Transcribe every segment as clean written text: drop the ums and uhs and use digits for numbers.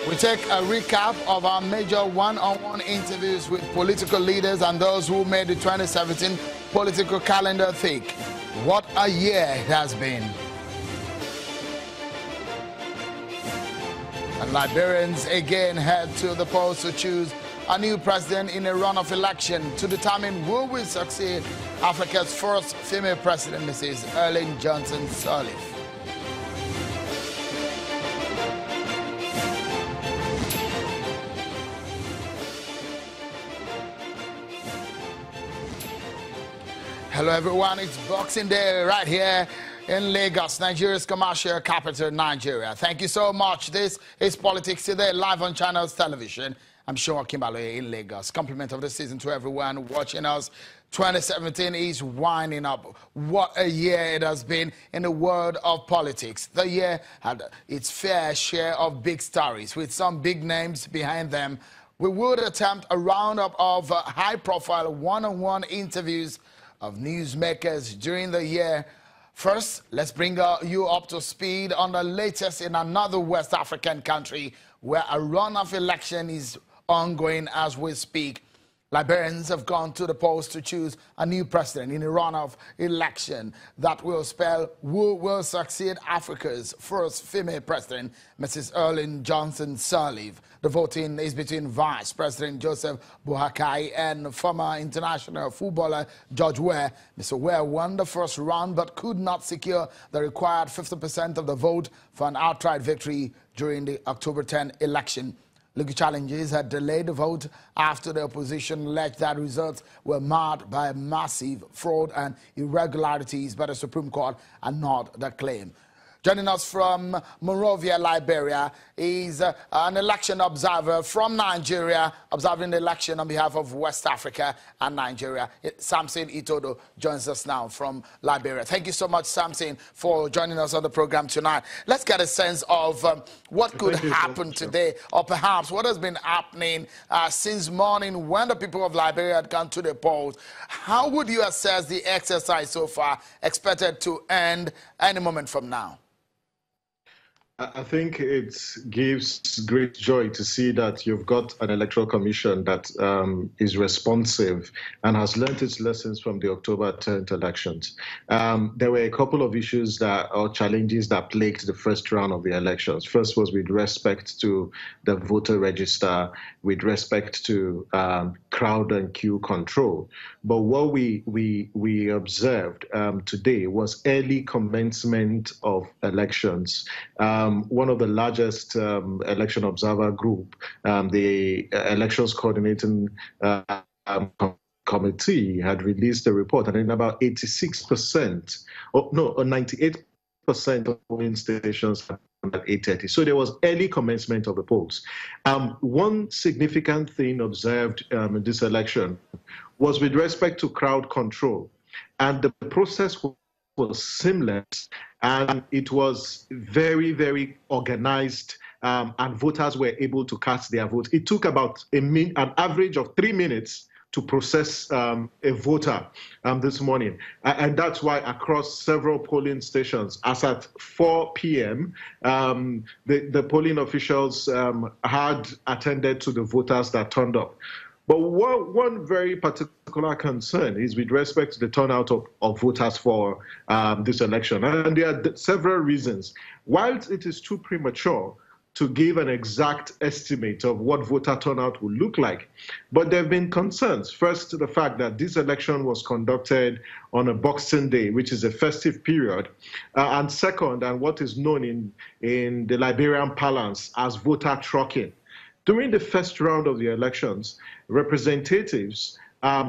We take a recap of our major one-on-one interviews with political leaders and those who made the 2017 political calendar thick. What a year it has been. And Liberians again head to the polls to choose a new president in a runoff election to determine who will succeed Africa's first female president, Mrs. Ellen Johnson Sirleaf. Hello everyone, it's Boxing Day right here in Lagos, Nigeria's commercial capital, Nigeria. Thank you so much. This is Politics Today, live on Channels Television. I'm Sean Kimbaloye in Lagos. Compliment of the season to everyone watching us. 2017 is winding up. What a year it has been in the world of politics. The year had its fair share of big stories with some big names behind them. We would attempt a roundup of high-profile one-on-one interviews of newsmakers during the year. First, let's bring you up to speed on the latest in another West African country where a runoff election is ongoing as we speak. Liberians have gone to the polls to choose a new president in a runoff election that will spell who will succeed Africa's first female president, Mrs. Ellen Johnson Sirleaf. The voting is between Vice President Joseph Boakai and former international footballer George Weah. Mr. Weah won the first round but could not secure the required 50% of the vote for an outright victory during the October 10 election. Legal challenges had delayed the vote after the opposition alleged that results were marred by massive fraud and irregularities, but the Supreme Court annulled the claim. Joining us from Monrovia, Liberia, is an election observer from Nigeria, observing the election on behalf of West Africa and Nigeria. Samson Itodo joins us now from Liberia. Thank you so much, Samson, for joining us on the program tonight. Let's get a sense of what could happen today, or perhaps what has been happening since morning when the people of Liberia had gone to the polls. How would you assess the exercise so far, expected to end any moment from now? I think it gives great joy to see that you've got an electoral commission that is responsive and has learned its lessons from the October 10th elections. There were a couple of issues or challenges that plagued the first round of the elections. First was with respect to the voter register, with respect to crowd and queue control. But what we observed today was early commencement of elections. One of the largest election observer group, the elections coordinating committee, had released a report, and in about 98% of polling stations at 8:30. So there was early commencement of the polls. One significant thing observed in this election was with respect to crowd control, and the process was seamless, and it was very, very organized, and voters were able to cast their votes. It took about an average of 3 minutes to process a voter this morning. And that's why across several polling stations, as at 4 p.m., the polling officials had attended to the voters that turned up. But one very particular concern is with respect to the turnout of voters for this election. And there are several reasons. Whilst it is too premature to give an exact estimate of what voter turnout will look like, but there have been concerns. First, the fact that this election was conducted on a Boxing Day, which is a festive period. And second, and what is known in the Liberian parlance as voter trucking. During the first round of the elections, representatives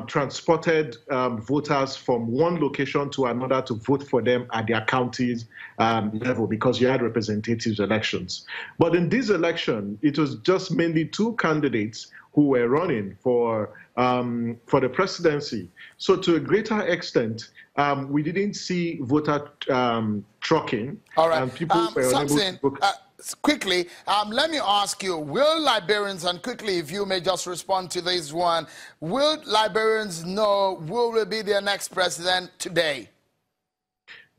transported voters from one location to another to vote for them at their county's level, because you had representatives elections. But in this election, it was just mainly two candidates who were running for the presidency. So to a greater extent, we didn't see voter trucking. All right. And people were unable to book. Quickly, let me ask you, will Liberians, and quickly if you may just respond to this one, will Liberians know who will be their next president today?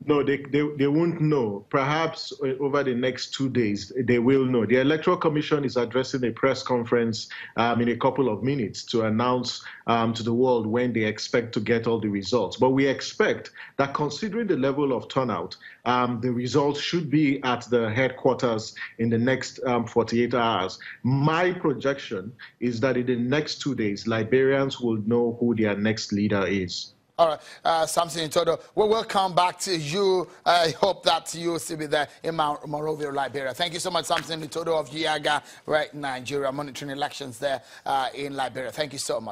No, they won't know. Perhaps over the next 2 days, they will know. The Electoral Commission is addressing a press conference in a couple of minutes to announce to the world when they expect to get all the results. But we expect that considering the level of turnout, the results should be at the headquarters in the next 48 hours. My projection is that in the next 2 days, Liberians will know who their next leader is. All right, Samson Itodo, we will come back to you. I hope that you will still be there in Monrovia, Liberia. Thank you so much, Samson Itodo of Giaga, right, Nigeria, monitoring elections there in Liberia. Thank you so much.